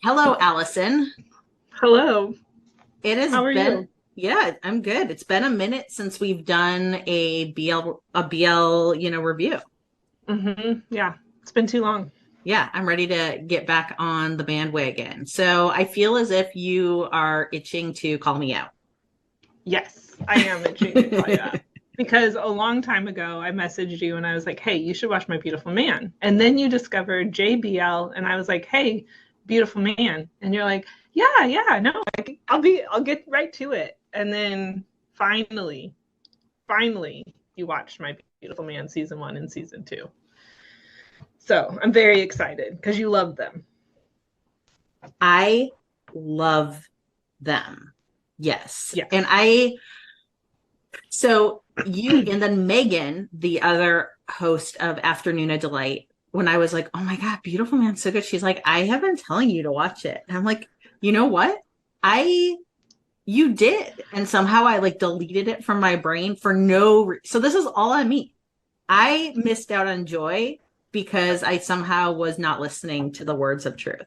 Hello, Allison. Hello. It has How are been, you? yeah, I'm good. It's been a minute since we've done a BL, review. Yeah, it's been too long. Yeah, I'm ready to get back on the bandwagon. So I feel as if you are itching to call me out. Yes, I am itching to call you out because a long time ago I messaged you and I was like, "Hey, you should watch My Beautiful Man." And then you discovered JBL, and I was like, "Hey, Beautiful Man," and you're like, "Yeah, yeah, no, I'll get right to it." And then finally, you watched My Beautiful Man season 1 and season 2. So I'm very excited because you love them. I love them. Yes. And Yes. so you, and then Megan, the other host of Afternoona Delight, when I was like, oh my God, Beautiful Man, so good. She's like, I have been telling you to watch it. And I'm like, you know what? I, you did. And somehow I like deleted it from my brain for so this is all on me. I missed out on joy because I somehow was not listening to the words of truth.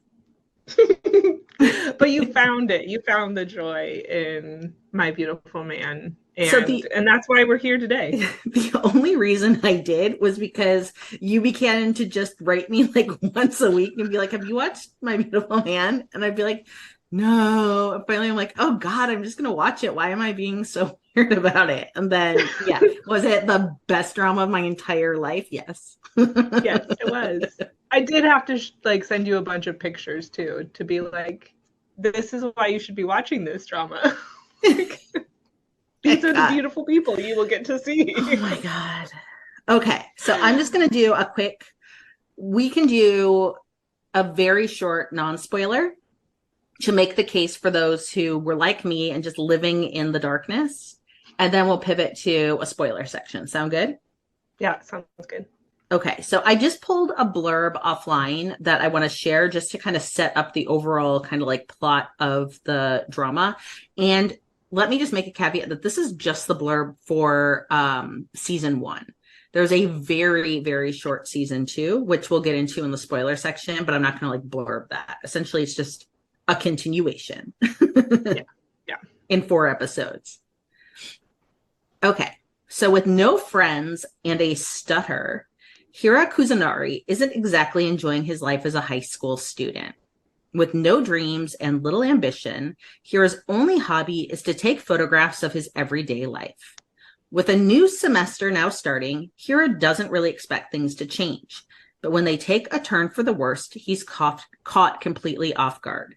But you found it. You found the joy in My Beautiful Man. So And that's why we're here today. the only reason I did was because you began to just write me like once a week and be like, have you watched My Beautiful Man? And I'd be like, no. And finally, I'm like, oh God, I'm just going to watch it. Why am I being so weird about it? And then, yeah, was it the best drama of my entire life? Yes. Yes, it was. I did have to like send you a bunch of pictures too to be like, this is why you should be watching this drama. Like, these are the God. beautiful people you will get to Oh see. my God. Okay. So I'm just going to do a quick, we can do a very short non spoiler to make the case for those who were like me and just living in the darkness. And then we'll pivot to a spoiler section. Sound good? Yeah, sounds good. Okay, so I just pulled a blurb offline that I want to share just to kind of set up the overall kind of like plot of the drama. And let me just make a caveat that this is just the blurb for season one. There's a very, very short season two, which we'll get into in the spoiler section, but I'm not going to like blurb that. Essentially, it's just a continuation Yeah. Yeah. in 4 episodes. Okay, so with no friends and a stutter, Hira Kazunari isn't exactly enjoying his life as a high school student. With no dreams and little ambition, Hira's only hobby is to take photographs of his everyday life. With a new semester now starting, Hira doesn't really expect things to change. But when they take a turn for the worst, he's caught completely off guard.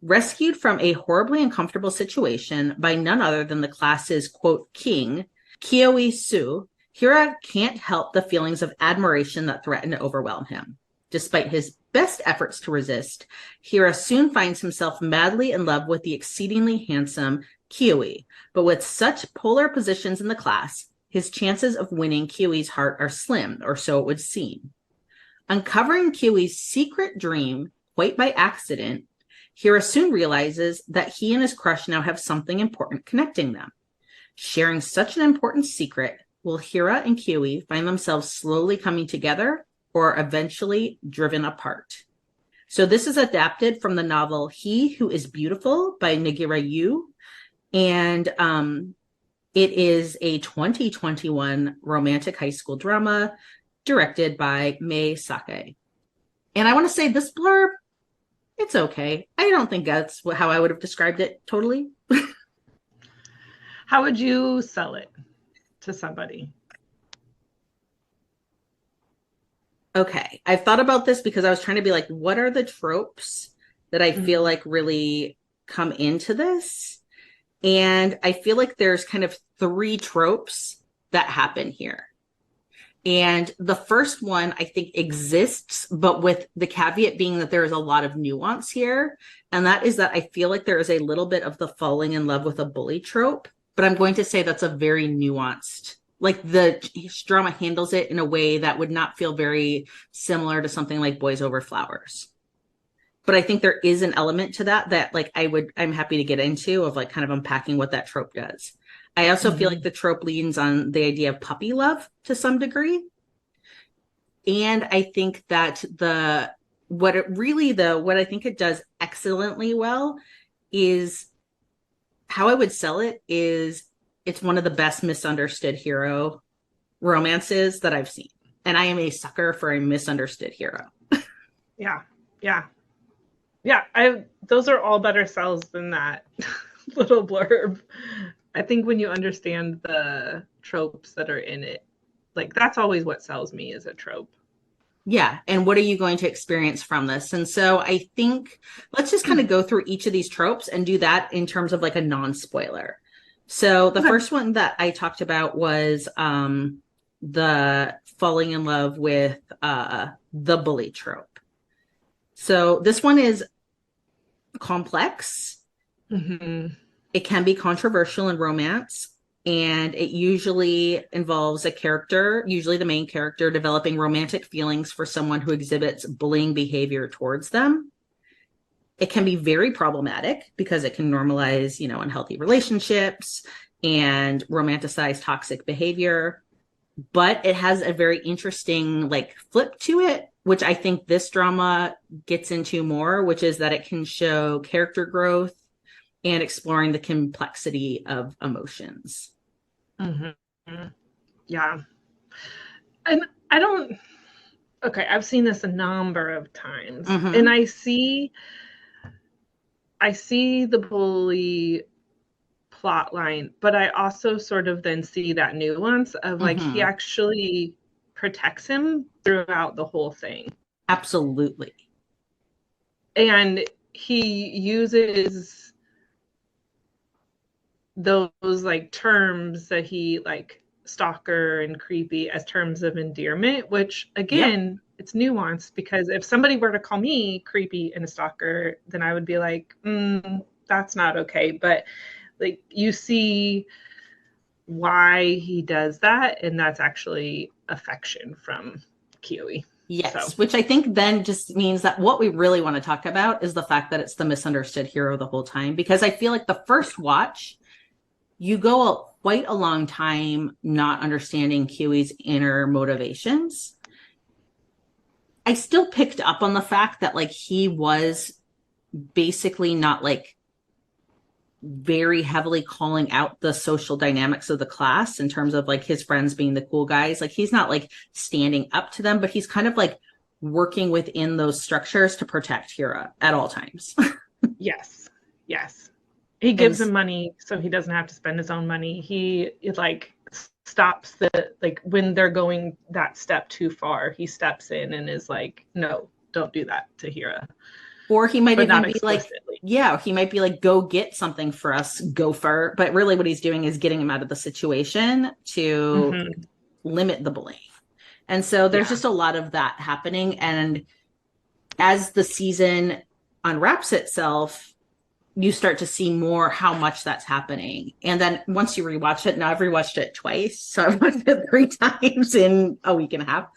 Rescued from a horribly uncomfortable situation by none other than the class's, quote, king, Kiyoi Sou, Hira can't help the feelings of admiration that threaten to overwhelm him. Despite his best efforts to resist, Hira soon finds himself madly in love with the exceedingly handsome Kiyoi. But with such polar positions in the class, his chances of winning Kiyoi's heart are slim, or so it would seem. Uncovering Kiyoi's secret dream, quite by accident, Hira soon realizes that he and his crush now have something important connecting them. Sharing such an important secret, will Hira and Kiyoi find themselves slowly coming together or eventually driven apart? So this is adapted from the novel He Who Is Beautiful by Nagira Yuu, and it is a 2021 romantic high school drama directed by Mai Sakai. And I want to say this blurb, it's okay. I don't think that's how I would have described it totally. How would you sell it to somebody? Okay. I've thought about this because I was trying to be like, what are the tropes that I feel Mhm. like really come into this? And I feel like there's kind of three tropes that happen here. And the first one, I think, exists, but with the caveat being that there is a lot of nuance here. And that is that I feel like there is a little bit of the falling in love with a bully trope, but I'm going to say that's a very nuanced, like the drama handles it in a way that would not feel very similar to something like Boys Over Flowers. But I think there is an element to that like I'm happy to get into of like kind of unpacking what that trope does. I also feel like Mhm. the trope leans on the idea of puppy love to some degree. And I think that what it really, though, what I think it does excellently well is how I would sell it is it's one of the best misunderstood hero romances that I've seen. And I am a sucker for a misunderstood hero. Yeah. Yeah. Yeah. Those are all better sells than that little blurb. I think when you understand the tropes that are in it, like that's always what sells me is a trope. Yeah. And what are you going to experience from this? And so I think let's just kind of go through each of these tropes and do that in terms of like a non-spoiler. So the first one that I talked about was the falling in love with the bully trope. So this one is complex. Mm-hmm. It can be controversial in romance. And it usually involves a character, usually the main character, developing romantic feelings for someone who exhibits bullying behavior towards them. It can be very problematic because it can normalize, unhealthy relationships and romanticize toxic behavior. But it has a very interesting flip to it, which I think this drama gets into more, which is that it can show character growth and exploring the complexity of emotions. Mm-hmm. Yeah. And I've seen this a number of times, Mm-hmm. and I see the bully plot line, but I also sort of then see that nuance of he actually protects him throughout the whole thing. Absolutely. And he uses those terms that he stalker and creepy as terms of endearment, which again, it's nuanced because if somebody were to call me creepy and a stalker, then I would be like, that's not okay. But you see why he does that, and that's actually affection from Kiyoi. Yes, so. Which I think then just means that what we really want to talk about is the fact that it's the misunderstood hero the whole time, because I feel like the first watch, you go quite a long time not understanding Kiyoi's inner motivations. I still picked up on the fact that he was basically not very heavily calling out the social dynamics of the class in terms of his friends being the cool guys. He's not standing up to them, but he's kind of working within those structures to protect Hira at all times. Yes. He gives him money so he doesn't have to spend his own money. He stops when they're going that step too far, he steps in and is no, don't do that to Hira. Or he might even be he might be go get something for us, gopher. But really what he's doing is getting him out of the situation to limit the bullying. And so there's just a lot of that happening. And as the season unwraps itself, you start to see more how much that's happening. And then once you rewatch it, now I've rewatched it twice. So I've watched it 3 times in a week and a half.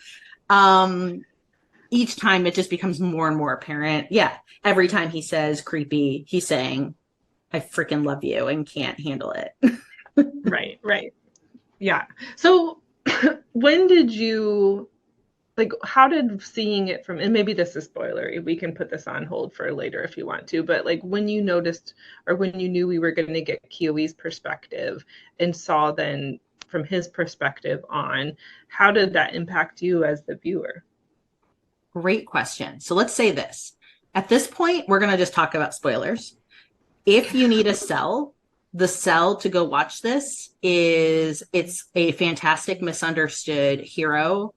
Each time it just becomes more and more apparent. Yeah. Every time he says creepy, he's saying, I freaking love you and can't handle it. Right. Yeah. So when did you, how did seeing it from, and maybe this is spoilery, we can put this on hold for later if you want to, but when you noticed or when you knew we were going to get Kiyoi's perspective and saw then from his perspective on, how did that impact you as the viewer? Great question. So let's say this. At this point, we're going to just talk about spoilers. If you need a sell, the sell to go watch this is it's a fantastic misunderstood hero.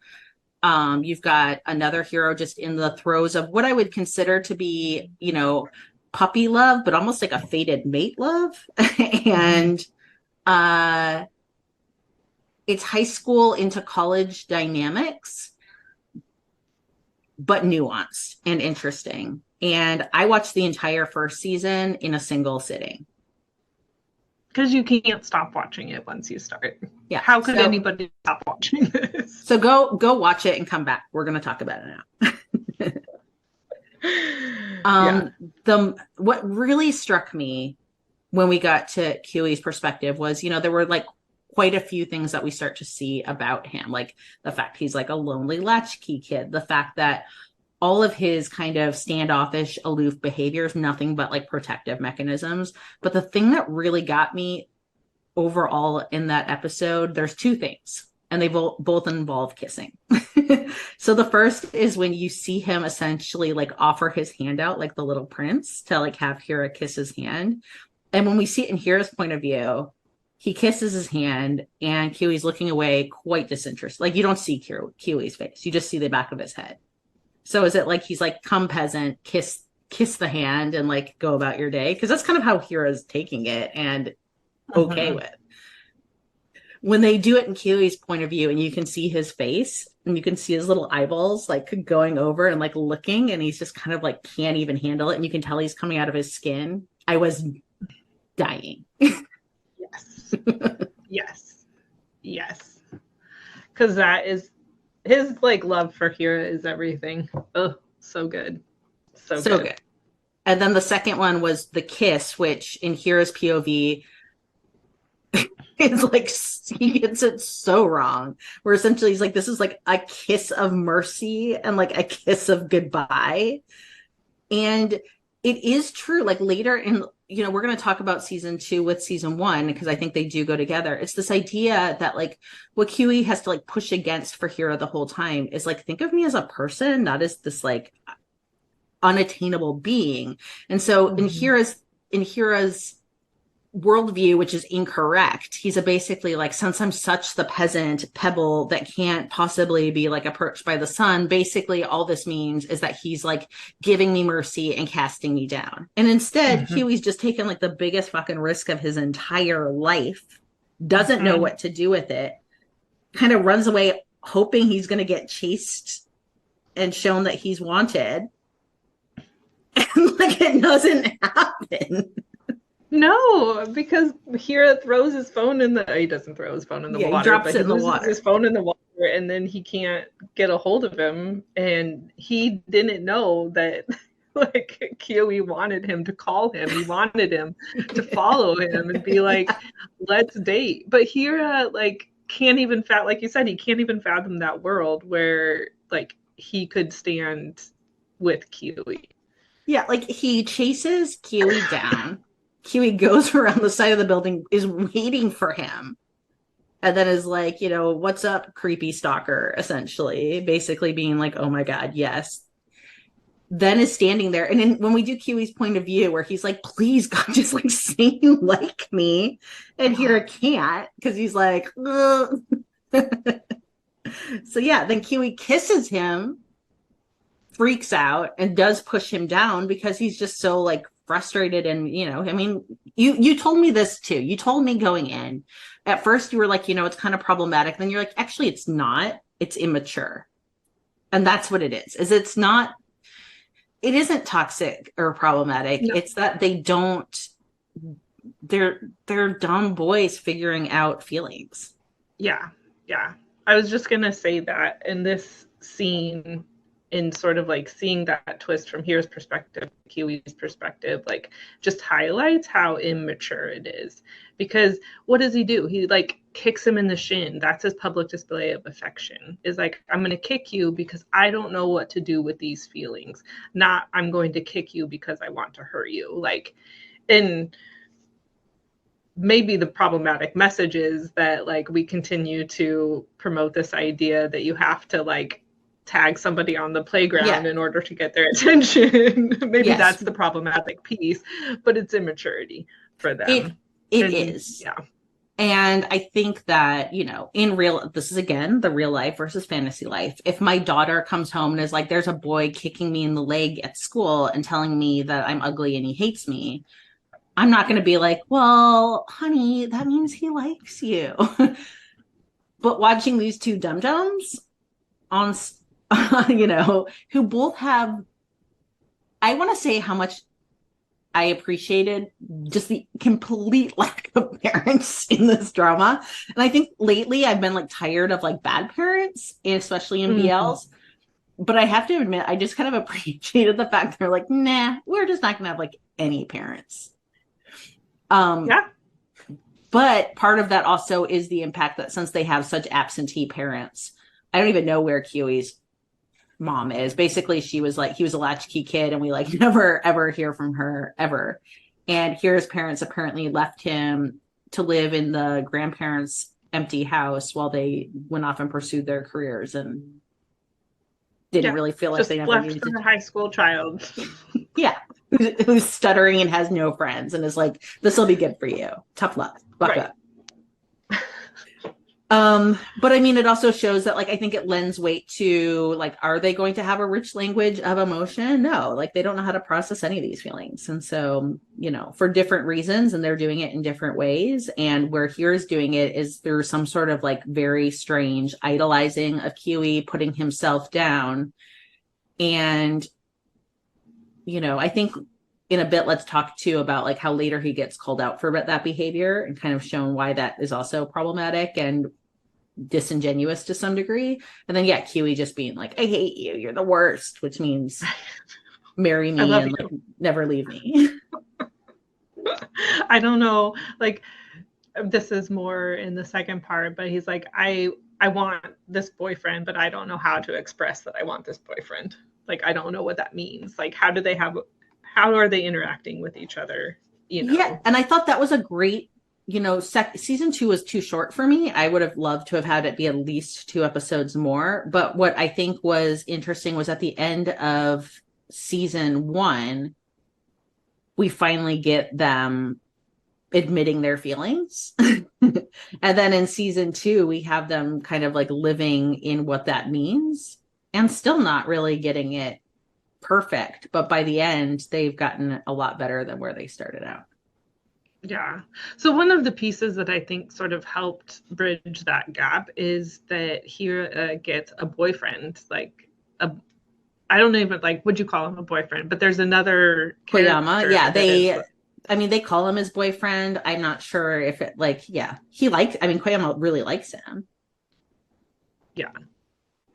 You've got another hero just in the throes of what I would consider to be, puppy love, but almost like a fated mate love. And it's high school into college dynamics, but nuanced and interesting. And I watched the entire first season in a single sitting. Because you can't stop watching it once you start. Yeah. How could anybody stop watching this? So go watch it and come back. We're going to talk about it now. What really struck me when we got to Kiyoi's perspective was, there were quite a few things that we start to see about him, like the fact he's a lonely latchkey kid, the fact that all of his kind of standoffish, aloof behaviors, nothing but like protective mechanisms. But the thing that really got me overall in that episode, there's two things, and they both involve kissing. So the first is when you see him essentially like offer his hand out like the little prince to like have Hira kiss his hand. And when we see it in Hira's point of view, he kisses his hand and Kiyoi's looking away, quite disinterested. Like you don't see Kiyoi's face, you just see the back of his head. So is it like he's like, come peasant, kiss the hand and like go about your day? Because that's kind of how Hira's taking it and okay with. When they do it in Kiyoi's point of view and you can see his face and you can see his little eyeballs like going over and like looking, and he's just kind of like can't even handle it, and you can tell he's coming out of his skin. I was dying. Yes. Yes. Because that is his like love for Hira is everything. Oh, so good. So good. And then the second one was the kiss, which in Hira's POV is like he gets it so wrong. Where essentially he's like, this is like a kiss of mercy and like a kiss of goodbye. And it is true. Like later in, we're going to talk about season 2 with season 1 because I think they do go together. It's this idea that like what Kiyoi has to like push against for Hira the whole time is like, think of me as a person, not as this like unattainable being. And so in Hira's worldview, which is incorrect, he's basically like, since I'm such the peasant pebble that can't possibly be like approached by the sun, basically all this means is that he's like giving me mercy and casting me down. And instead Huey's just taken like the biggest fucking risk of his entire life, doesn't know what to do with it, kind of runs away hoping he's going to get chased and shown that he's wanted, and like it doesn't happen. No, because Hira throws his phone in the. He doesn't throw his phone in the water. He drops but it in the water. His phone in the water, and then he can't get a hold of him. And he didn't know that, like, Kiyoi wanted him to call him. He wanted him to follow him and be like, "Let's date." But Hira, like, can't even like you said, he can't even fathom that world where, like, he could stand with Kiyoi. Yeah, like he chases Kiyoi down. Kiyoi goes around the side of the building, is waiting for him, and then is like, what's up, creepy stalker, essentially, basically being like, oh my God, yes. Then is standing there. And then when we do Kiyoi's point of view, where he's like, please, God, just like say you like me. And Hira can't, because he's like, ugh. So yeah, then Kiyoi kisses him, freaks out, and does push him down because he's just so like frustrated. And I mean, you told me this too. You told me going in at first, you were like, it's kind of problematic, then you're like, actually it's not, it's immature. And that's what it is it isn't toxic or problematic. No. It's that they're dumb boys figuring out feelings. Yeah I was just gonna say that in this scene, in sort of like seeing that twist from Hira's perspective, Kiyoi's perspective, like just highlights how immature it is. Because what does he do? He like kicks him in the shin. That's his public display of affection. Is like, I'm going to kick you because I don't know what to do with these feelings. Not, I'm going to kick you because I want to hurt you. Like, and maybe the problematic message is that like we continue to promote this idea that you have to like tag somebody on the playground in order to get their attention. Maybe that's the problematic piece, but it's immaturity for them. It is. Yeah. And I think that, this is again, the real life versus fantasy life. If my daughter comes home and is like, there's a boy kicking me in the leg at school and telling me that I'm ugly and he hates me, I'm not going to be like, well, honey, that means he likes you. But watching these two dum-dums on who both have, I want to say how much I appreciated just the complete lack of parents in this drama. And I think lately I've been like tired of like bad parents, especially in BLs. But I have to admit, I just kind of appreciated the fact they're like, nah, we're just not going to have like any parents. But part of that also is the impact that since they have such absentee parents, I don't even know where Kiyoi's mom is. Basically, she was like, he was a latchkey kid and we like never ever hear from her ever. And Hira's parents apparently left him to live in the grandparents' empty house while they went off and pursued their careers and didn't really feel like just they ever left needed for to. a high school child. Yeah. Who's stuttering and has no friends and is like, this will be good for you. Tough luck. Buck up. But I mean, it also shows that like I think it lends weight to like, are they going to have a rich language of emotion? No, like they don't know how to process any of these feelings. And so, you know, for different reasons, and they're doing it in different ways. And where Hira's doing it is through some sort of like very strange idolizing of Kiyoi, putting himself down. And, you know, I think in a bit, let's talk too about like how later he gets called out for that behavior and kind of shown why that is also problematic and disingenuous to some degree. And then, yeah, Kiyoi just being like, I hate you. You're the worst, which means marry me and like, never leave me. I don't know. Like, this is more in the second part, but he's like, I want this boyfriend, but I don't know how to express that I want this boyfriend. Like, I don't know what that means. Like, how are they interacting with each other? You know? Yeah. And I thought that was a great, you know, season 2 was too short for me. I would have loved to have had it be at least 2 episodes more. But what I think was interesting was at the end of season 1, we finally get them admitting their feelings. And then in season 2, we have them kind of like living in what that means and still not really getting it perfect. But by the end, they've gotten a lot better than where they started out. Yeah. So one of the pieces that I think sort of helped bridge that gap is that Hira gets a boyfriend, like I don't even like, would you call him a boyfriend? But there's another Koyama. Yeah, they call him his boyfriend. I'm not sure if it like, yeah, Koyama really likes him. Yeah.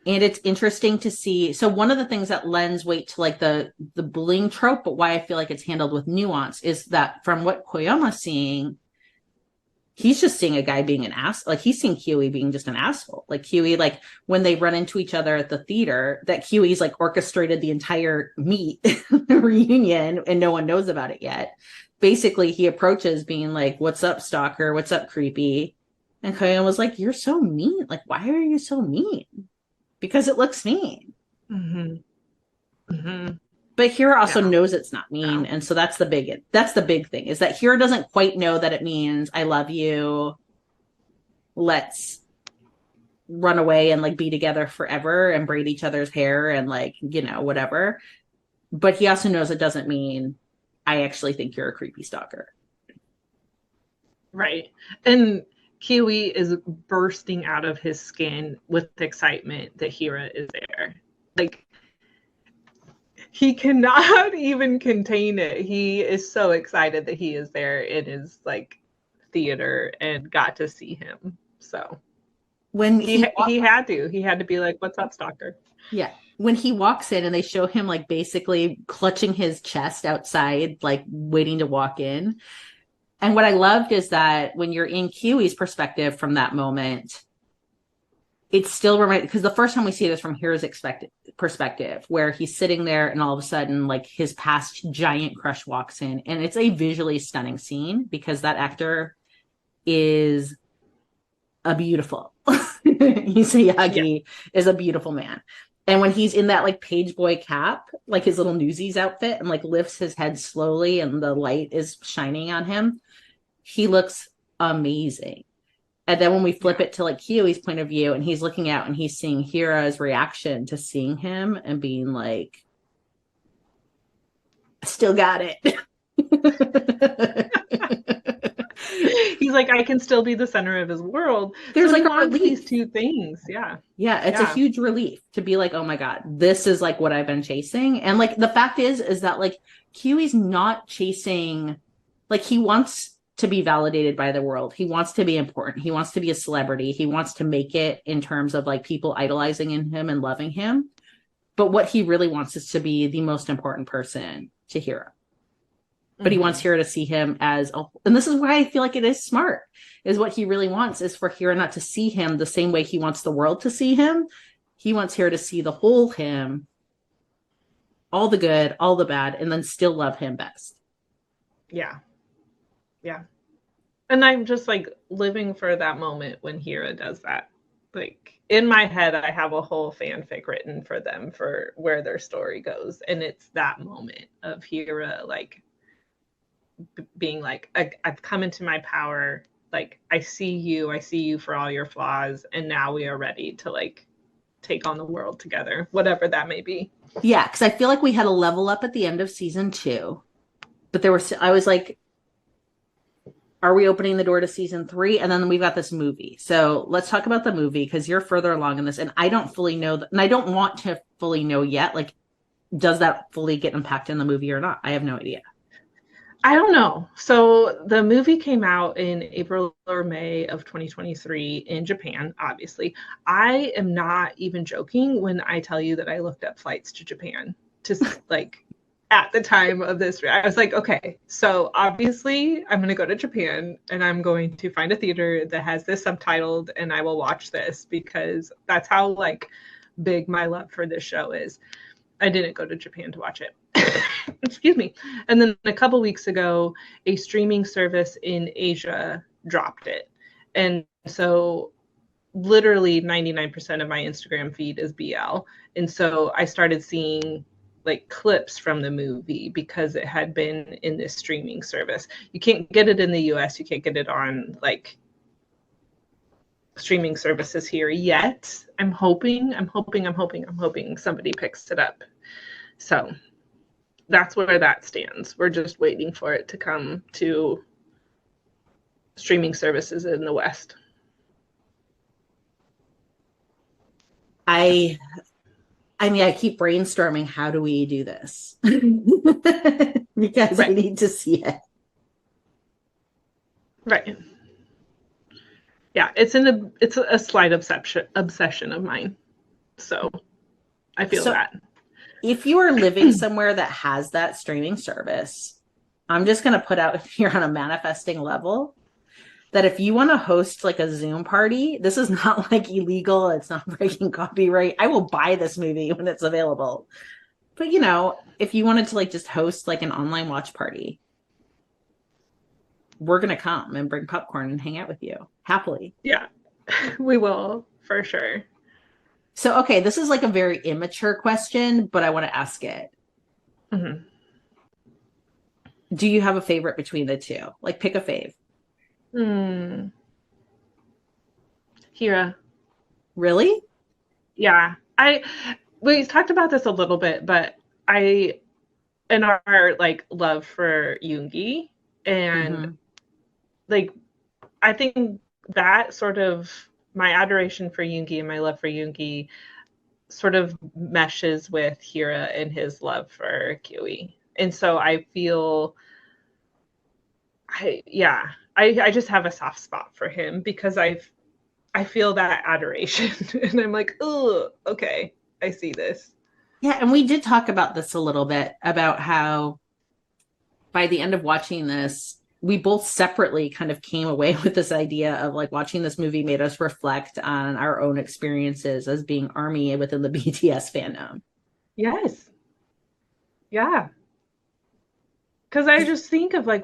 And it's interesting to see. So one of the things that lends weight to like the bullying trope, but why I feel like it's handled with nuance is that from what Koyama's seeing, he's just seeing a guy being an ass. Like he's seeing Kiyoi being just an asshole. Like Kiyoi, like when they run into each other at the theater, that Kyoi's like orchestrated the entire meet reunion and no one knows about it yet. Basically, he approaches being like, "What's up, stalker? What's up, creepy?" And Koyama was like, "You're so mean. Like, why are you so mean?" Because it looks mean. Mm-hmm. Mm-hmm. But Hira also knows it's not mean. And so that's the big thing is that Hira doesn't quite know that it means I love you. Let's run away and like be together forever and braid each other's hair and like, you know, whatever. But he also knows it doesn't mean I actually think you're a creepy stalker. Right. And Kiyoi is bursting out of his skin with excitement that Hira is there. Like, he cannot even contain it. He is so excited that he is there in his like theater and got to see him. So when he had to be like, "What's up, stalker?" Yeah. When he walks in and they show him like basically clutching his chest outside, like waiting to walk in. And what I loved is that when you're in Kiwi's perspective from that moment, it's still reminds, because the first time we see this from Hira's perspective, where he's sitting there and all of a sudden, like his past giant crush walks in, and it's a visually stunning scene because that actor is a beautiful. Yusei Yagi is a beautiful man. And when he's in that like page boy cap, like his little Newsies outfit, and like lifts his head slowly and the light is shining on him, he looks amazing. And then when we flip it to like Kiyoi's point of view and he's looking out and he's seeing Hira's reaction to seeing him and being like, still got it. He's like, I can still be the center of his world. There's so like a relief. These two things. Yeah. Yeah. It's a huge relief to be like, oh my God, this is like what I've been chasing. And like the fact is that like Kiwi's not chasing, like he wants to be validated by the world. He wants to be important. He wants to be a celebrity. He wants to make it in terms of like people idolizing in him and loving him. But what he really wants is to be the most important person to Hira. But he wants Hira to see him as, and this is why I feel like it is smart, is what he really wants is for Hira not to see him the same way he wants the world to see him. He wants Hira to see the whole him, all the good, all the bad, and then still love him best. Yeah. Yeah. And I'm just like living for that moment when Hira does that. Like in my head, I have a whole fanfic written for them for where their story goes. And it's that moment of Hira like being like, I've come into my power. Like, I see you for all your flaws. And now we are ready to like take on the world together, whatever that may be. Yeah, because I feel like we had a level up at the end of season 2, but I was like, are we opening the door to season 3? And then we've got this movie. So let's talk about the movie because you're further along in this, and I don't fully know and I don't want to fully know yet. Like, does that fully get impacted in the movie or not? I have no idea. I don't know. So the movie came out in April or May of 2023 in Japan, obviously. I am not even joking when I tell you that I looked up flights to Japan to like at the time of this. I was like, okay, so obviously I'm going to go to Japan and I'm going to find a theater that has this subtitled and I will watch this because that's how like big my love for this show is. I didn't go to Japan to watch it. Excuse me. And then a couple weeks ago, a streaming service in Asia dropped it. And so literally 99% of my Instagram feed is BL. And so I started seeing like clips from the movie because it had been in this streaming service. You can't get it in the US. You can't get it on like streaming services here yet. I'm hoping somebody picks it up. So that's where that stands. We're just waiting for it to come to streaming services in the West. I mean, I keep brainstorming, how do we do this? Because I need to see it. Right. Yeah, it's a slight obsession of mine. So I feel that. If you are living somewhere that has that streaming service, I'm just going to put out here on a manifesting level that if you want to host like a Zoom party, this is not like illegal. It's not breaking copyright. I will buy this movie when it's available. But, you know, if you wanted to like just host like an online watch party, we're going to come and bring popcorn and hang out with you happily. Yeah, we will for sure. So, okay, this is like a very immature question, but I want to ask it. Mm-hmm. Do you have a favorite between the two? Like, pick a fave. Hira. Really? Yeah. We talked about this a little bit, but in our like love for Yoongi and like I think that sort of my adoration for Yoongi and my love for Yoongi sort of meshes with Hira and his love for Kiyoi. And so I feel I just have a soft spot for him because I feel that adoration and I'm like, oh, okay, I see this. Yeah, and we did talk about this a little bit about how by the end of watching this, we both separately kind of came away with this idea of like watching this movie made us reflect on our own experiences as being ARMY within the BTS fandom. Yes. Yeah. Because I just think of like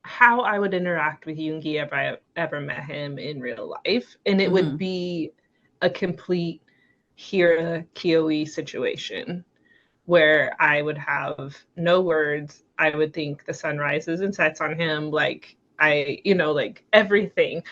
how I would interact with Yoongi if I ever met him in real life. And it would be a complete Hira Kiyoi situation where I would have no words. I would think the sun rises and sets on him. Like like everything.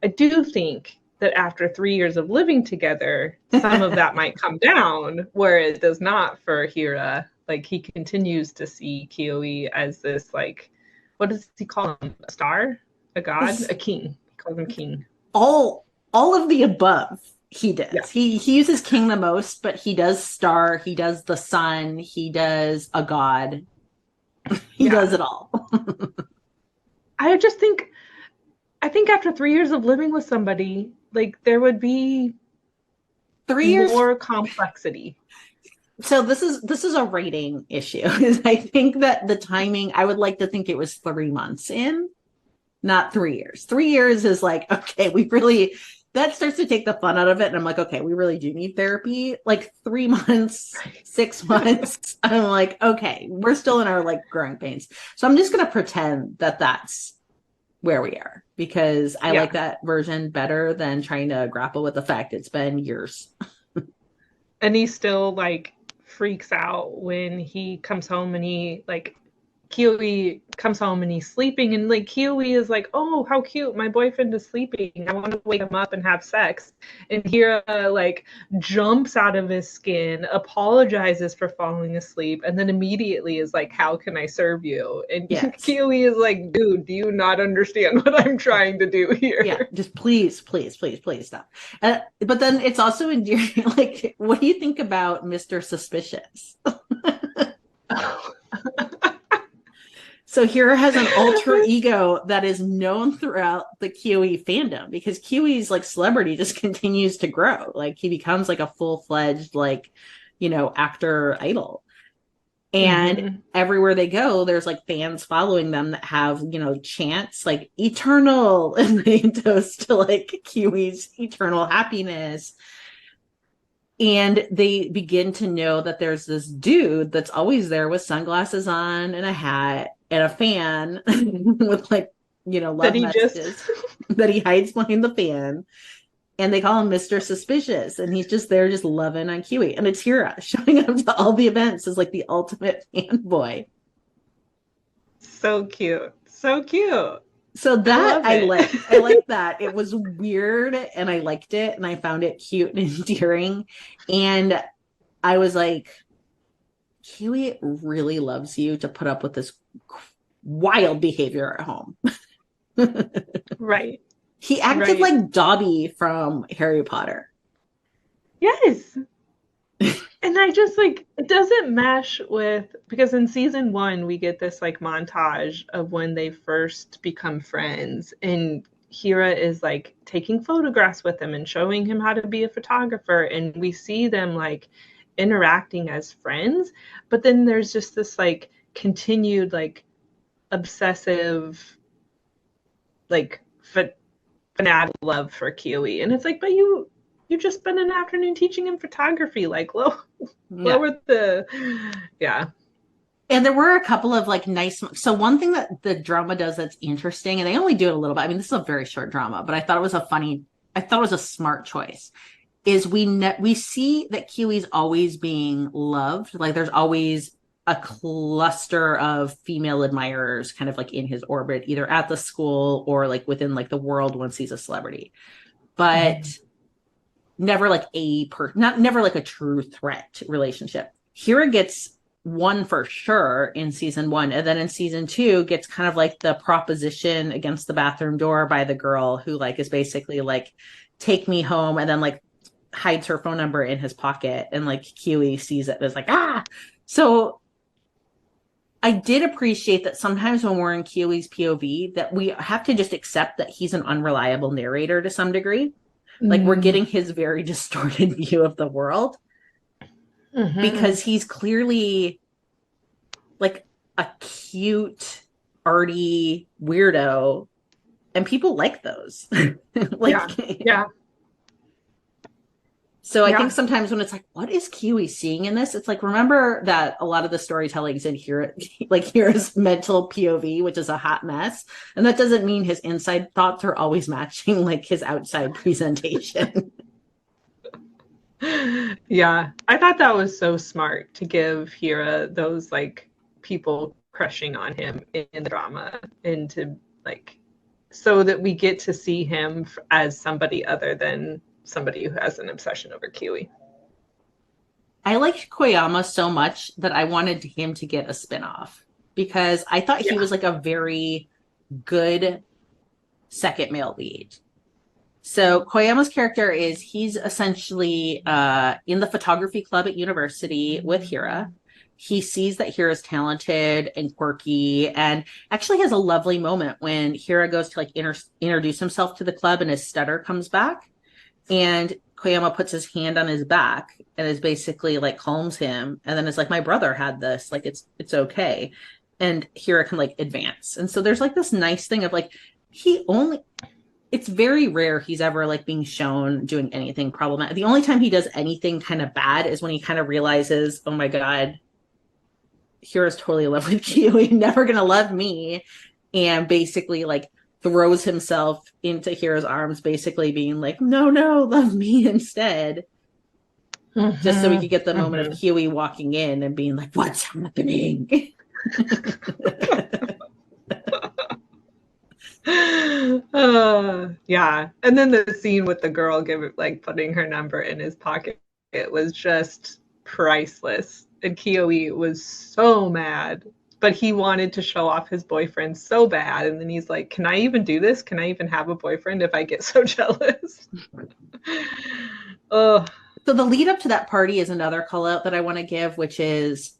I do think that after 3 years of living together, some of that might come down where it does not for Hira. Like he continues to see Kiyoi as this like, what does he call him? A star? A god? A king. He calls him king. All of the above he does. Yeah. He uses king the most, but he does star, he does the sun, he does a god. He does it all. I think after 3 years of living with somebody, like there would be 3 years more complexity. So this is a rating issue. I think that the timing, I would like to think it was 3 months in, not 3 years. 3 years is like, okay, we really that starts to take the fun out of it. And I'm like, okay, we really do need therapy. Like 3 months, 6 months. I'm like, okay, we're still in our like growing pains. So I'm just going to pretend that that's where we are because I like that version better than trying to grapple with the fact it's been years. And he still like freaks out when he comes home and he like Kiyoi comes home and he's sleeping, and like Kiyoi is like, "Oh, how cute! My boyfriend is sleeping. I want to wake him up and have sex." And Hira like jumps out of his skin, apologizes for falling asleep, and then immediately is like, "How can I serve you?" And Kiyoi is like, "Dude, do you not understand what I'm trying to do here?" Yeah, just please, please, please, please stop. But then it's also endearing. Like, what do you think about Mr. Suspicious? So Hira has an alter ego that is known throughout the Kiyoi fandom because Kiyoi's like celebrity just continues to grow. Like he becomes like a full-fledged like, actor idol. And everywhere they go, there's like fans following them that have, chants like eternal and they toast to like Kiyoi's eternal happiness. And they begin to know that there's this dude that's always there with sunglasses on and a hat and a fan with like, love messages that he hides behind the fan. And they call him Mr. Suspicious. And he's just there just loving on Kiyoi. And it's Hira showing up to all the events as like the ultimate fanboy. So cute. So cute. So that I like that. It was weird and I liked it and I found it cute and endearing. And I was like, Kiyoi really loves you to put up with this wild behavior at home. Right. He acted like Dobby from Harry Potter. Yes. And I just like, it doesn't mesh with, because in season 1, we get this like montage of when they first become friends. And Hira is like taking photographs with him and showing him how to be a photographer. And we see them like interacting as friends. But then there's just this like continued like obsessive, like fanatic love for Kiyoi. And it's like, but you just spent an afternoon teaching him photography. Like, lower the, And there were a couple of like nice. So one thing that the drama does that's interesting, and they only do it a little bit. I mean, this is a very short drama, but I thought it was a smart choice. Is we see that Kiyoi's always being loved. Like there's always a cluster of female admirers kind of like in his orbit, either at the school or like within like the world once he's a celebrity. But never like never like a true threat relationship. Hira gets one for sure in season 1, and then in season 2 gets kind of like the proposition against the bathroom door by the girl who like is basically like, take me home, and then like hides her phone number in his pocket, and like Kiyoi sees it and is like, ah. So I did appreciate that sometimes when we're in Kiyoi's POV that we have to just accept that he's an unreliable narrator to some degree. Like we're getting his very distorted view of the world because he's clearly like a cute, arty weirdo, and people like those. Yeah. So I think sometimes when it's like, what is Kiyoi seeing in this? It's like, remember that a lot of the storytelling is in here, like Hira's mental POV, which is a hot mess. And that doesn't mean his inside thoughts are always matching like his outside presentation. Yeah. I thought that was so smart to give Hira those like people crushing on him in the drama, and to like, so that we get to see him as somebody other than somebody who has an obsession over Kiyoi. I liked Koyama so much that I wanted him to get a spinoff because I thought he was like a very good second male lead. So Koyama's character he's essentially in the photography club at university with Hira. He sees that Hira's talented and quirky, and actually has a lovely moment when Hira goes to like introduce himself to the club and his stutter comes back. And Koyama puts his hand on his back and is basically like calms him. And then it's like, my brother had this, like, it's okay. And Hira can like advance. And so there's like this nice thing of like, he only, it's very rare he's ever like being shown doing anything problematic. The only time he does anything kind of bad is when he kind of realizes, oh my God, Hira's totally in love with Kiyoi, never gonna love me. And basically like throws himself into Hira's arms, basically being like, no, love me instead. Just so we could get the moment of Kiyoi walking in and being like, what's happening? Yeah. And then the scene with the girl putting her number in his pocket, it was just priceless. And Kiyoi was so mad, but he wanted to show off his boyfriend so bad. And then he's like, can I even do this? Can I even have a boyfriend if I get so jealous? Oh. So the lead up to that party is another call out that I want to give, which is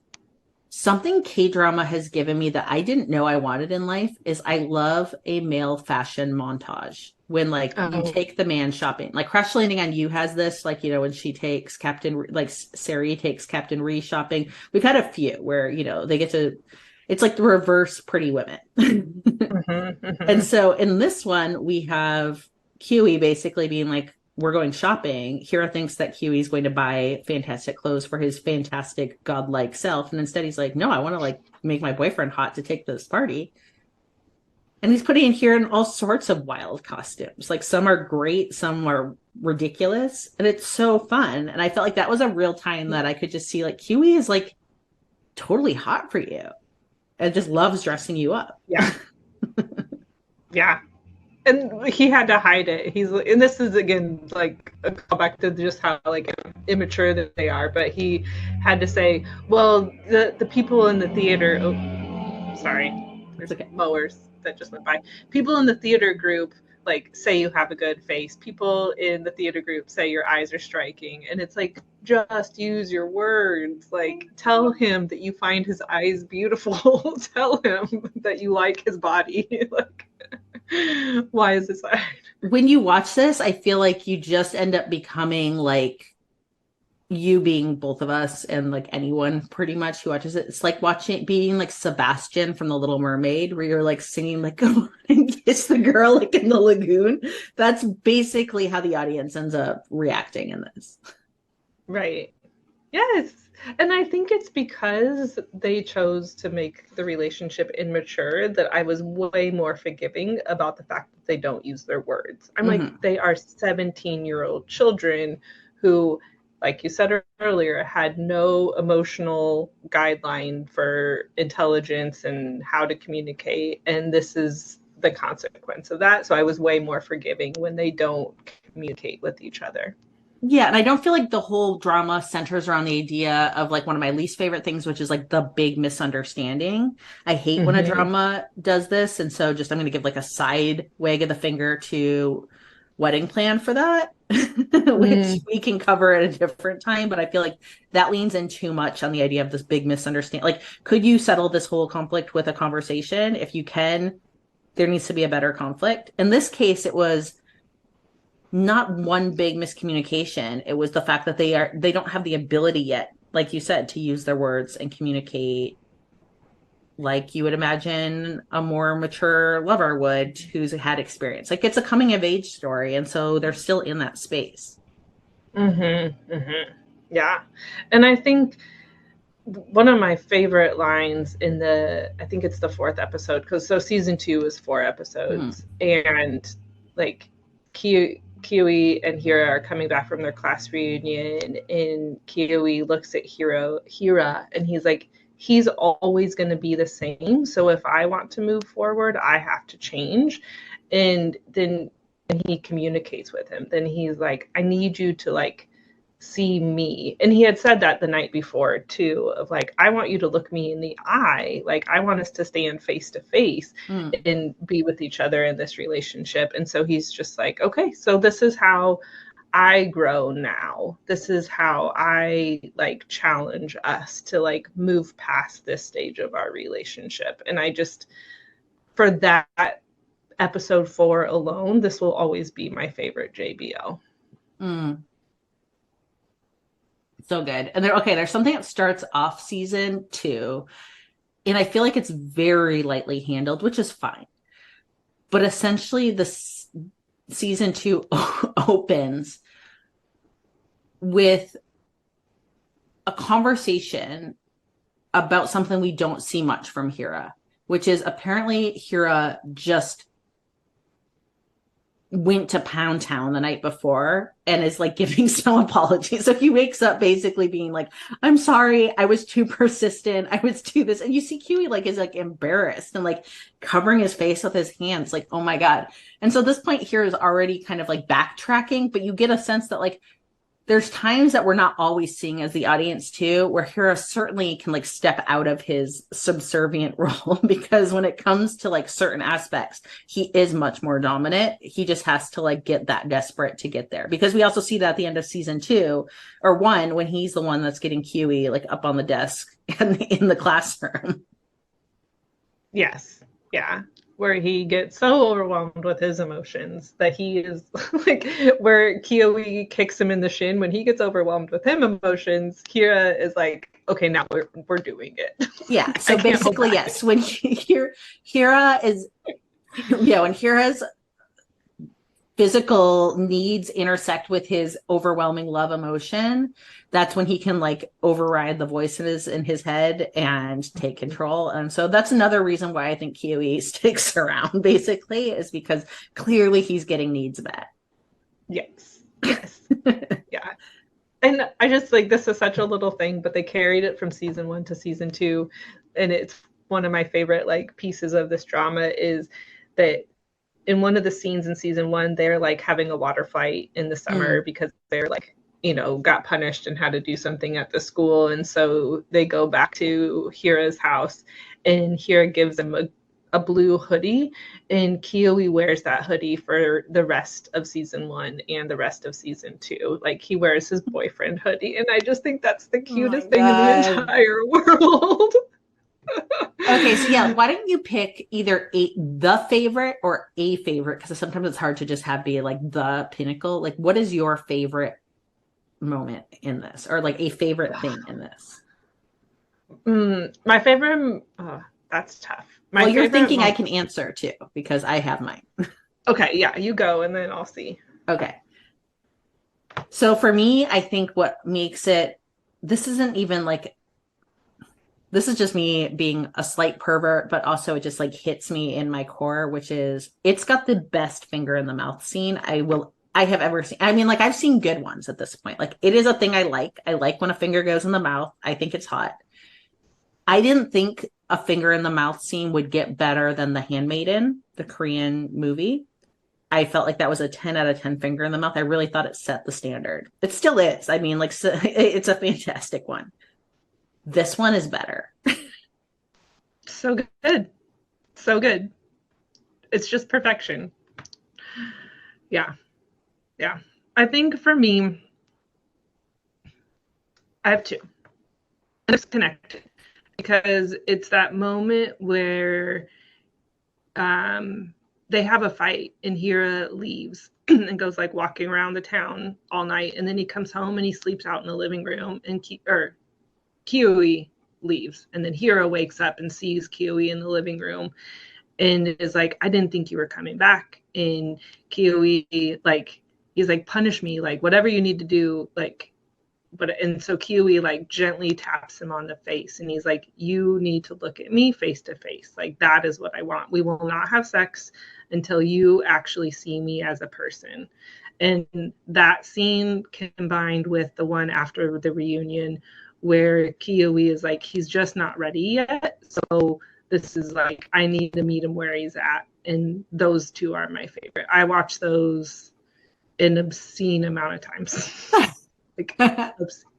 something K-drama has given me that I didn't know I wanted in life is I love a male fashion montage. When like you take the man shopping, like Crash Landing on You has this, like, you know, when she takes Sari takes Captain Ree shopping. We've had a few where, you know, they get to, it's like the reverse Pretty Women. And so in this one, we have Kiyoi basically being like, we're going shopping. Hira thinks that Huey's going to buy fantastic clothes for his fantastic godlike self. And instead he's like, no, I want to like make my boyfriend hot to take this party. And he's putting Hira in all sorts of wild costumes. Like some are great, some are ridiculous. And it's so fun. And I felt like that was a real time that I could just see like Huey is like totally hot for you and just loves dressing you up. Yeah. Yeah. And he had to hide it. And this is again like a callback to just how like immature that they are. But he had to say, "Well, the people in the theater." Oh, sorry, there's mowers that just went by. People in the theater group like say you have a good face. People in the theater group say your eyes are striking, and it's like just use your words. Like tell him that you find his eyes beautiful. Tell him that you like his body. Like. Why is this hard? When you watch this, I feel like you just end up becoming like you being both of us and like anyone pretty much who watches it. It's like being like Sebastian from The Little Mermaid, where you're like singing like go on and kiss the girl like in the lagoon. That's basically how the audience ends up reacting in this. Right. Yes. And I think it's because they chose to make the relationship immature that I was way more forgiving about the fact that they don't use their words. I'm like, they are 17-year-old children who, like you said earlier, had no emotional guideline for intelligence and how to communicate. And this is the consequence of that. So I was way more forgiving when they don't communicate with each other. Yeah, and I don't feel like the whole drama centers around the idea of like one of my least favorite things, which is like the big misunderstanding. I hate when a drama does this. And so just I'm going to give like a side wag of the finger to Wedding Plan for that, which we can cover at a different time. But I feel like that leans in too much on the idea of this big misunderstanding. Like, could you settle this whole conflict with a conversation? If you can, there needs to be a better conflict. In this case, it was not one big miscommunication. It was the fact that they don't have the ability yet, like you said, to use their words and communicate like you would imagine a more mature lover would who's had experience. Like it's a coming of age story, and so they're still in that space. Yeah. And I think one of my favorite lines I think it's the 4th episode, because season 2 is 4 episodes, and like Kiyoi and Hira are coming back from their class reunion, and Kiyoi looks at Hira, and he's like, he's always going to be the same. So if I want to move forward, I have to change. And then he communicates with him. Then he's like, I need you to like see me. And he had said that the night before too, of like, I want you to look me in the eye. Like I want us to stand face to face and be with each other in this relationship. And so he's just like, okay, so this is how I grow now. This is how I like challenge us to like move past this stage of our relationship. And I just, for that episode 4 alone, this will always be my favorite JBL. So good. And there's something that starts off season 2, and I feel like it's very lightly handled, which is fine. But essentially the season 2 opens with a conversation about something we don't see much from Hira, which is apparently Hira just went to Pound Town the night before and is like giving some apologies. So he wakes up basically being like, I'm sorry, I was too persistent. I was too this. And you see Kiyoi like is like embarrassed and like covering his face with his hands, like, oh my God. And so at this point here is already kind of like backtracking, but you get a sense that like there's times that we're not always seeing as the audience too, where Hira certainly can like step out of his subservient role because when it comes to like certain aspects, he is much more dominant. He just has to like get that desperate to get there because we also see that at the end of season 2 or 1 when he's the one that's getting Kiyoi like up on the desk and in the classroom. Yes. Yeah. Where he gets so overwhelmed with his emotions that he is like, where Kiyoi kicks him in the shin. When he gets overwhelmed with him emotions, Hira is like, okay, now we're doing it. Yeah. So basically, yes, when Hira is, yeah, when Hira's physical needs intersect with his overwhelming love emotion, that's when he can like override the voices in his head and take control. And so that's another reason why I think Kiyoi sticks around basically is because clearly he's getting needs met. Yes. Yeah. And I just like, this is such a little thing, but they carried it from season 1 to season 2. And it's one of my favorite like pieces of this drama is that in one of the scenes in season 1, they're like having a water fight in the summer because they're like, you know, got punished and had to do something at the school. And so they go back to Hira's house and Hira gives them a blue hoodie and Kiyoi wears that hoodie for the rest of season 1 and the rest of season 2. Like he wears his boyfriend hoodie. And I just think that's the cutest thing in the entire world. Okay, so yeah, why don't you pick either the favorite or a favorite? Because sometimes it's hard to just have be like the pinnacle. Like, what is your favorite moment in this, or like a favorite thing in this? My favorite. That's tough. Well, you're thinking I can answer too because I have mine. Okay, yeah, you go, and then I'll see. Okay. So for me, I think what makes it. This isn't even like. This is just me being a slight pervert, but also it just like hits me in my core, which is it's got the best finger in the mouth scene I have ever seen. I mean, like I've seen good ones at this point. Like it is a thing I like. I like when a finger goes in the mouth. I think it's hot. I didn't think a finger in the mouth scene would get better than The Handmaiden, the Korean movie. I felt like that was a 10 out of 10 finger in the mouth. I really thought it set the standard. It still is. I mean, like it's a fantastic one. This one is better. So good. So good. It's just perfection. Yeah. Yeah. I think for me, I have 2. It's connected because it's that moment where they have a fight and Hira leaves and goes like walking around the town all night. And then he comes home and he sleeps out in the living room and Kiyoi leaves, and then Hira wakes up and sees Kiyoi in the living room and is like, I didn't think you were coming back. And Kiyoi, like, he's like, punish me, like, whatever you need to do, like, and so Kiyoi, like, gently taps him on the face, and he's like, you need to look at me face to face. Like, that is what I want. We will not have sex until you actually see me as a person. And that scene combined with the one after the reunion where Kiyoi is like, he's just not ready yet. So this is like, I need to meet him where he's at. And those 2 are my favorite. I watch those an obscene amount of times. Like, obscene.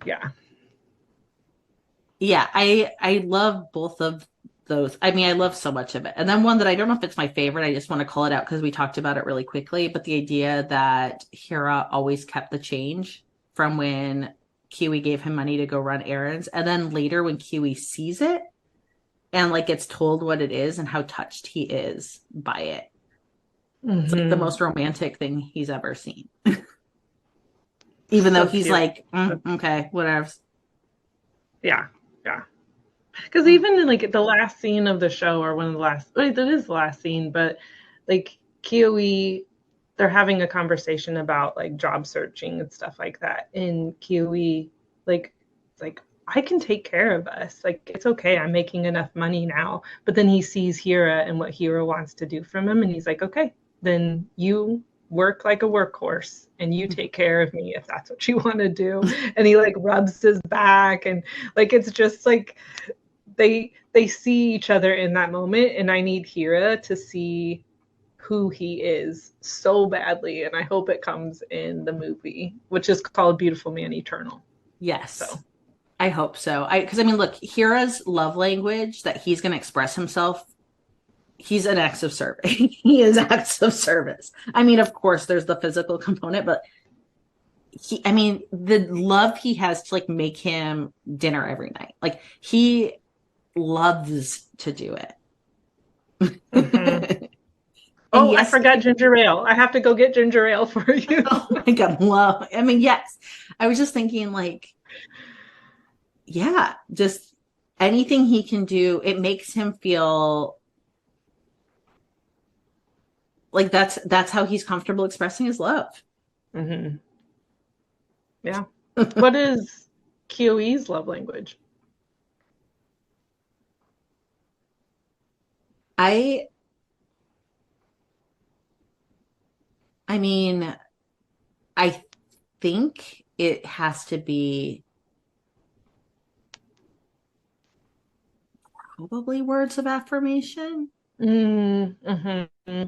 Yeah. Yeah, I love both of those. I mean, I love so much of it. And then one that I don't know if it's my favorite, I just want to call it out because we talked about it really quickly, but the idea that Hira always kept the change from when Kiyoi gave him money to go run errands. And then later when Kiyoi sees it and like gets told what it is and how touched he is by it. It's like the most romantic thing he's ever seen. Even though he's cute. Like, okay, whatever. Yeah. Because even in like the last scene of the show, or one of the last, that is the last scene, but like Kiyoi, they're having a conversation about like job searching and stuff like that. And Kiyoi, like, it's like, I can take care of us. Like, it's okay. I'm making enough money now. But then he sees Hira and what Hira wants to do from him. And he's like, okay, then you work like a workhorse and you take care of me if that's what you want to do. And he like rubs his back. And like, it's just like they see each other in that moment. And I need Hira to see who he is so badly. And I hope it comes in the movie, which is called Beautiful Man Eternal. Yes. So I hope so. Because I mean, look, Hira's love language that he's going to express himself, he's an acts of service. He is acts of service. I mean, of course, there's the physical component, but the love he has to like make him dinner every night. Like he loves to do it. Mm-hmm. Oh, yes, I forgot ginger ale. I have to go get ginger ale for you. Oh my God, yes. I was just thinking like, yeah, just anything he can do, it makes him feel like that's how he's comfortable expressing his love. Mm-hmm. Yeah. What is Kiyoi's love language? I mean, I think it has to be probably words of affirmation. Mm-hmm.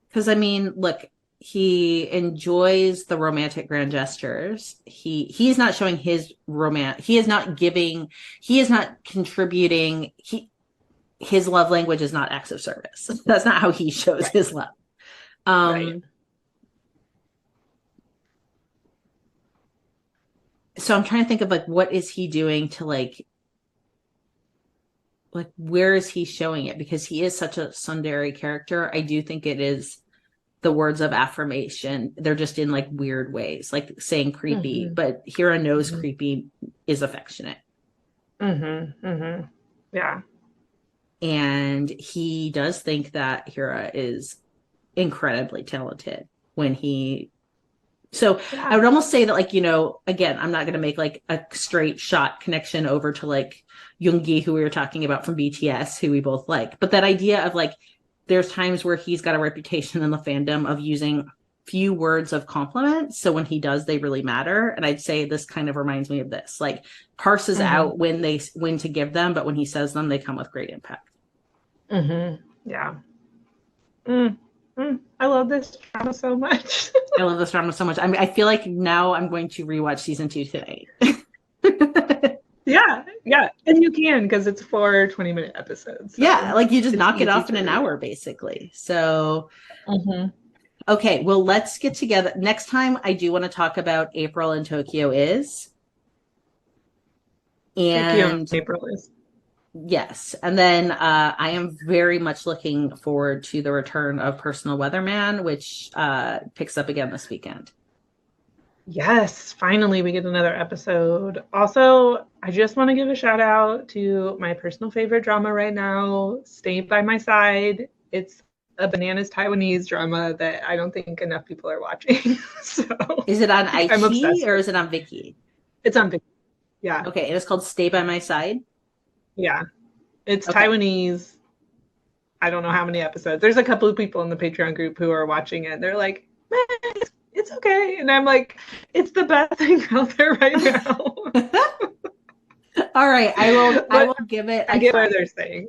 Because I mean, look, he enjoys the romantic grand gestures. He's not showing his romance. He is not giving. He is not contributing. His love language is not acts of service. That's not how he shows his love. Right. So I'm trying to think of like, what is he doing to like where is he showing it? Because he is such a tsundere character. I do think it is the words of affirmation. They're just in like weird ways, like saying creepy, mm-hmm. but Hira knows mm-hmm. creepy is affectionate. Mm-hmm. Mm-hmm. Yeah. And he does think that Hira is incredibly talented so yeah. I would almost say that like, again, I'm not going to make like a straight shot connection over to like Yoongi, who we were talking about from BTS, who we both like, but that idea of like, there's times where he's got a reputation in the fandom of using few words of compliment. So when he does, they really matter. And I'd say this kind of reminds me of this, like parses mm-hmm. out when to give them, but when he says them, they come with great impact. Mm-hmm. Yeah. I love this drama so much. I love this drama so much. I mean, I feel like now I'm going to rewatch season 2 today. Yeah. And you can, because it's 4 20-minute episodes. So yeah, like you just knock it off in an hour, basically. So, mm-hmm. Okay, well, let's get together. Next time, I do want to talk about April in Tokyo Is. And April Is. Yes. And then I am very much looking forward to the return of Personal Weatherman, which picks up again this weekend. Yes, finally we get another episode. Also, I just want to give a shout out to my personal favorite drama right now, Stay by My Side. It's a bananas Taiwanese drama that I don't think enough people are watching. So is it on iQIYI or is it on Viki? It's on Viki. Yeah. Okay, and it's called Stay by My Side? Yeah. It's okay. Taiwanese. I don't know how many episodes. There's a couple of people in the Patreon group who are watching it. They're like, man, it's okay. And I'm like, it's the best thing out there right now. All right. I will give it a I get what they're saying.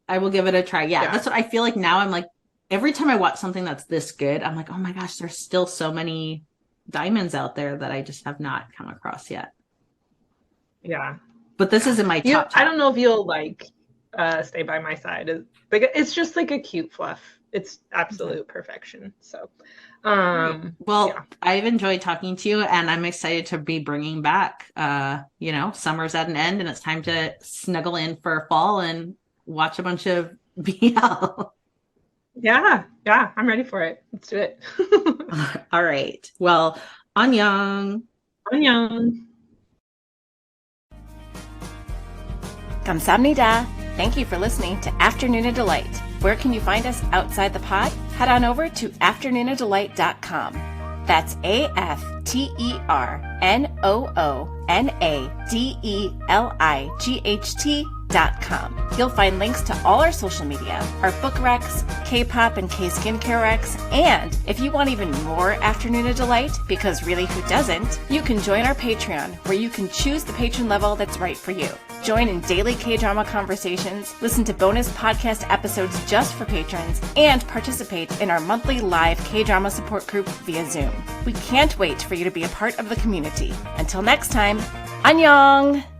I will give it a try. Yeah, that's what I feel like now. I'm like, every time I watch something that's this good, I'm like, oh my gosh, there's still so many diamonds out there that I just have not come across yet. Yeah. But this is in my top 10. I don't know if you'll like Stay by My Side. It's just like a cute fluff. It's absolute perfection. So, I've enjoyed talking to you, and I'm excited to be bringing back. Summer's at an end, and it's time to snuggle in for fall and watch a bunch of BL. Yeah, I'm ready for it. Let's do it. All right. Well, annyeong. Annyeong. 감사합니다. Thank you for listening to Afternoona Delight. Where can you find us outside the pod? Head on over to afternoonadelight.com. That's AFTERNOONADELIGHT.com. You'll find links to all our social media, our book recs, K-pop and K-skincare recs, and if you want even more Afternoona Delight, because really who doesn't, you can join our Patreon, where you can choose the patron level that's right for you. Join in daily K-drama conversations, listen to bonus podcast episodes just for patrons, and participate in our monthly live K-drama support group via Zoom. We can't wait for you to be a part of the community. Until next time, annyeong!